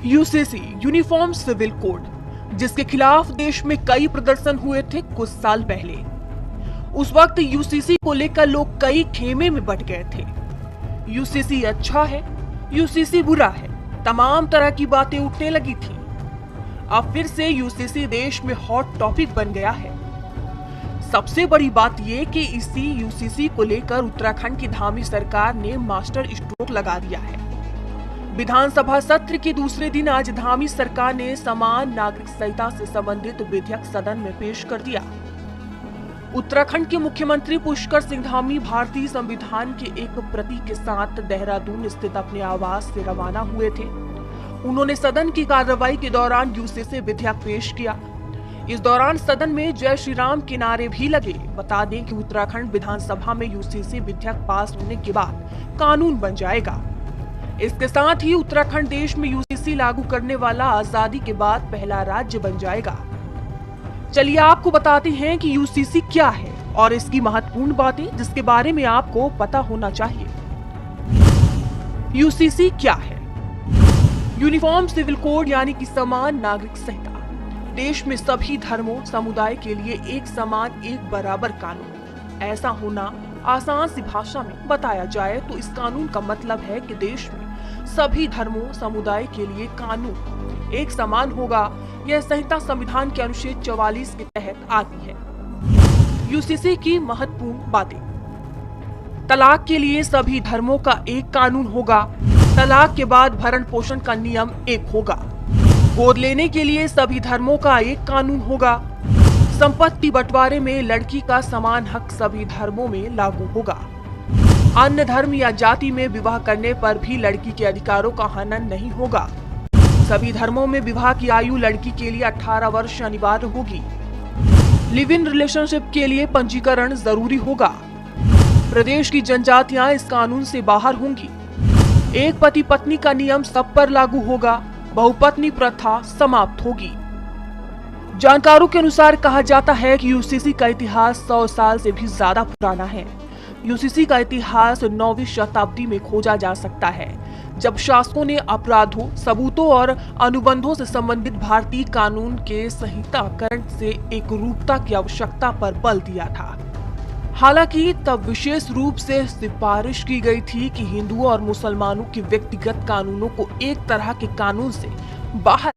UCC uniform civil code, जिसके खिलाफ देश में कई प्रदर्शन हुए थे कुछ साल पहले। उस वक्त यूसीसी को लेकर लोग कई खेमे में बट गए थे। यूसीसी अच्छा है, यूसीसी बुरा है, तमाम तरह की बातें उठने लगी थी। अब फिर से यूसीसी देश में हॉट टॉपिक बन गया है। सबसे बड़ी बात यह कि इसी यूसीसी को लेकर उत्तराखंड की धामी सरकार ने मास्टर स्ट्रोक लगा दिया है। विधानसभा सत्र के दूसरे दिन आज धामी सरकार ने समान नागरिक संहिता से संबंधित विधेयक सदन में पेश कर दिया। उत्तराखंड के मुख्यमंत्री पुष्कर सिंह धामी भारतीय संविधान के एक प्रति के साथ देहरादून स्थित अपने आवास से रवाना हुए थे। उन्होंने सदन की कार्रवाई के दौरान यूसीसी विधेयक पेश किया। इस दौरान सदन में जय श्री राम के नारे भी लगे। बता दें कि उत्तराखंड विधानसभा में यूसीसी विधेयक पास होने के बाद कानून बन जाएगा। इसके साथ ही उत्तराखंड देश में यूसीसी लागू करने वाला आजादी के बाद पहला राज्य बन जाएगा। चलिए आपको बताते हैं कि यूसीसी क्या है और इसकी महत्वपूर्ण बातें जिसके बारे में आपको पता होना चाहिए। यूसीसी क्या है? यूनिफॉर्म सिविल कोड यानी कि समान नागरिक संहिता देश में सभी धर्मों समुदाय के लिए एक समान एक बराबर कानून। ऐसा होना आसान सी भाषा में बताया जाए तो इस कानून का मतलब है कि देश में सभी धर्मों समुदाय के लिए कानून एक समान होगा। यह संहिता संविधान के अनुच्छेद 44 के तहत आती है। यूसीसी की महत्वपूर्ण बातें। तलाक के लिए सभी धर्मों का एक कानून होगा। तलाक के बाद भरण पोषण का नियम एक होगा। गोद लेने के लिए सभी धर्मों का एक कानून होगा। संपत्ति बंटवारे में लड़की का समान हक सभी धर्मों में लागू होगा। अन्य धर्म या जाति में विवाह करने पर भी लड़की के अधिकारों का हनन नहीं होगा। सभी धर्मों में विवाह की आयु लड़की के लिए 18 वर्ष अनिवार्य होगी। लिव इन रिलेशनशिप के लिए पंजीकरण जरूरी होगा। प्रदेश की जनजातियां इस कानून से बाहर होंगी। एक पति पत्नी का नियम सब पर लागू होगा। बहुपत्नी प्रथा समाप्त होगी। जानकारों के अनुसार कहा जाता है कि यूसीसी का इतिहास 100 साल से भी ज्यादा पुराना है। यूसीसी का इतिहास 9वीं शताब्दी में खोजा जा सकता है, जब शासकों ने अपराधों, सबूतों और अनुबंधों से संबंधित भारतीय कानून के संहिताकरण से एक रूपता की आवश्यकता पर बल दिया था। हालांकि तब विशेष रूप से सिफारिश की गई थी कि हिंदुओं और मुसलमानों के व्यक्तिगत कानूनों को एक तरह के कानून से बाहर